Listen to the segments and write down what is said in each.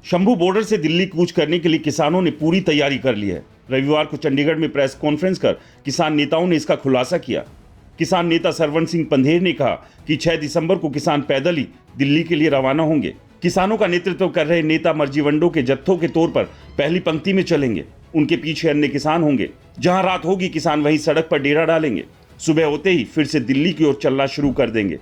Shambhu border से दिल्ली कूच करने के लिए किसानों ने पूरी तैयारी कर ली है। रविवार को चंडीगढ़ में प्रेस कॉन्फ्रेंस कर किसान नेताओं ने इसका खुलासा किया। किसान नेता सरवण सिंह पंधेर ने कहा कि 6 दिसंबर को किसान पैदल ही दिल्ली के लिए रवाना होंगे। किसानों का नेतृत्व कर रहे नेता मर्जीवंडों के जत्थों के तौर पर पहली पंक्ति में चलेंगे। उनके पीछे अन्य किसान होंगे। जहां रात होगी किसान वहीं सड़क पर डेरा डालेंगे। सुबह होते ही फिर से दिल्ली की ओर चलना शुरू कर देंगे।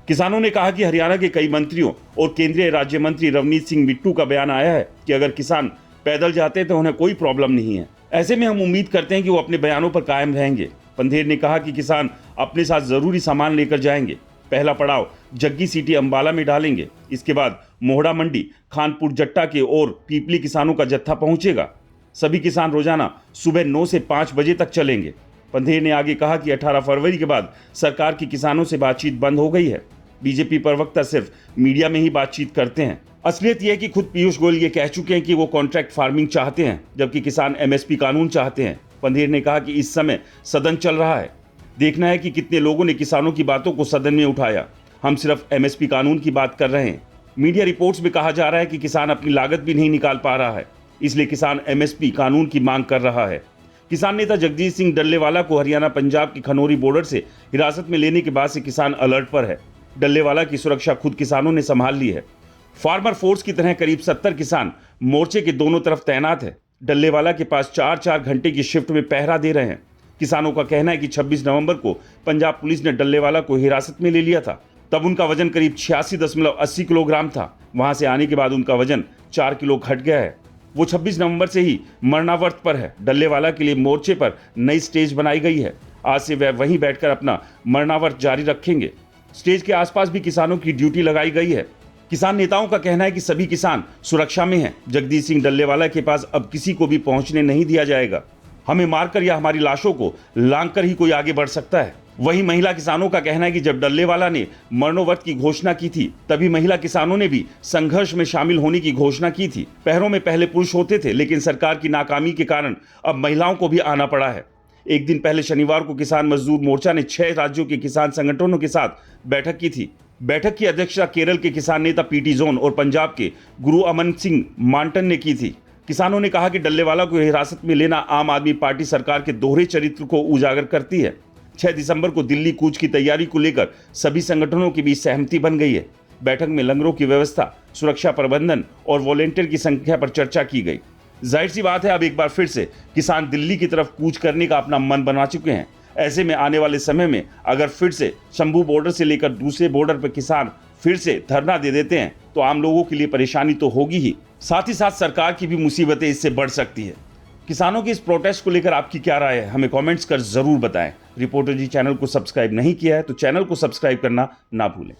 किसानों ने कहा कि हरियाणा के कई मंत्रियों और केंद्रीय राज्य मंत्री रवनीत सिंह बिट्टू का बयान आया है कि अगर किसान पैदल जाते तो उन्हें कोई प्रॉब्लम नहीं है। ऐसे में हम उम्मीद करते हैं कि वो अपने बयानों पर कायम रहेंगे। पंधेर ने कहा कि किसान अपने साथ जरूरी सामान लेकर जाएंगे। पहला पड़ाव जग्गी सिटी अंबाला में डालेंगे। इसके बाद मोहड़ा मंडी, खानपुर जट्टा के और पीपली किसानों का जत्था पहुंचेगा। सभी किसान रोजाना सुबह 9 से 5 बजे तक चलेंगे। पंधेर ने आगे कहा कि 18 फरवरी के बाद सरकार की किसानों से बातचीत बंद हो गई है। बीजेपी प्रवक्ता सिर्फ मीडिया में ही बातचीत करते हैं। असलियत यह है कि खुद पीयूष गोयल ये कह चुके हैं कि वो कॉन्ट्रैक्ट फार्मिंग चाहते हैं, जबकि किसान एमएसपी कानून चाहते हैं। पंधेर ने कहा कि इस समय सदन चल रहा है, देखना है कि कितने लोगों ने किसानों की बातों को सदन में उठाया। हम सिर्फ एमएसपी कानून की बात कर रहे हैं। मीडिया रिपोर्ट्स में कहा जा रहा है कि किसान अपनी लागत भी नहीं निकाल पा रहा है, इसलिए किसान एमएसपी कानून की मांग कर रहा है। किसान नेता जगजीत सिंह डल्लेवाला को हरियाणा पंजाब की खनौरी बॉर्डर से हिरासत में लेने के बाद से किसान अलर्ट पर है। डल्लेवाला की सुरक्षा खुद किसानों ने संभाल ली है। फार्मर फोर्स की तरह करीब 70 किसान मोर्चे के दोनों तरफ तैनात है। डल्लेवाला के पास 4-4 घंटे की शिफ्ट में पहरा दे रहे हैं। किसानों का कहना है कि 26 नवंबर को पंजाब पुलिस ने डल्लेवाला को हिरासत में ले लिया था। तब उनका वजन करीब 86.80 किलोग्राम था। वहां से आने के बाद उनका वजन 4 किलो घट गया है। वो 26 नवंबर से ही मरणावर्त पर है। डल्लेवाला के लिए मोर्चे पर नई स्टेज बनाई गई है। आज से वह वहीं बैठकर अपना मरणावर्त जारी रखेंगे। स्टेज के आसपास भी किसानों की ड्यूटी लगाई गई है। किसान नेताओं का कहना है कि सभी किसान सुरक्षा में हैं। जगदीश सिंह डल्लेवाला के पास अब किसी को भी पहुंचने नहीं दिया जाएगा। हमें मारकर या हमारी लाशों को लांघकर ही कोई आगे बढ़ सकता है। वहीं महिला किसानों का कहना है कि जब डल्लेवाला ने मरणोव्रत की घोषणा की थी, तभी महिला किसानों ने भी संघर्ष में शामिल होने की घोषणा की थी। पैरों में पहले पुरुष होते थे, लेकिन सरकार की नाकामी के कारण अब महिलाओं को भी आना पड़ा है। एक दिन पहले शनिवार को किसान मजदूर मोर्चा ने 6 राज्यों के किसान संगठनों के साथ बैठक की थी। बैठक की अध्यक्षता केरल के किसान नेता पीटी जोन और पंजाब के गुरु अमन सिंह मांटन ने की थी। किसानों ने कहा कि डल्लेवाला को हिरासत में लेना आम आदमी पार्टी सरकार के दोहरे चरित्र को उजागर करती है। 6 दिसंबर को दिल्ली कूच की तैयारी को लेकर सभी संगठनों के बीच सहमति बन गई है। बैठक में लंगरों की व्यवस्था, सुरक्षा प्रबंधन और वॉलेंटियर की संख्या पर चर्चा की गई। जाहिर सी बात है, अब एक बार फिर से किसान दिल्ली की तरफ कूच करने का अपना मन बना चुके हैं। ऐसे में आने वाले समय में अगर फिर से शंभू बॉर्डर से लेकर दूसरे बॉर्डर पर किसान फिर से धरना दे देते हैं तो आम लोगों के लिए परेशानी तो होगी ही, साथ ही साथ सरकार की भी मुसीबतें इससे बढ़ सकती है। किसानों के इस प्रोटेस्ट को लेकर आपकी क्या राय है, हमें कमेंट्स कर जरूर बताएं। रिपोर्टर जी चैनल को सब्सक्राइब नहीं किया है तो चैनल को सब्सक्राइब करना ना भूलें।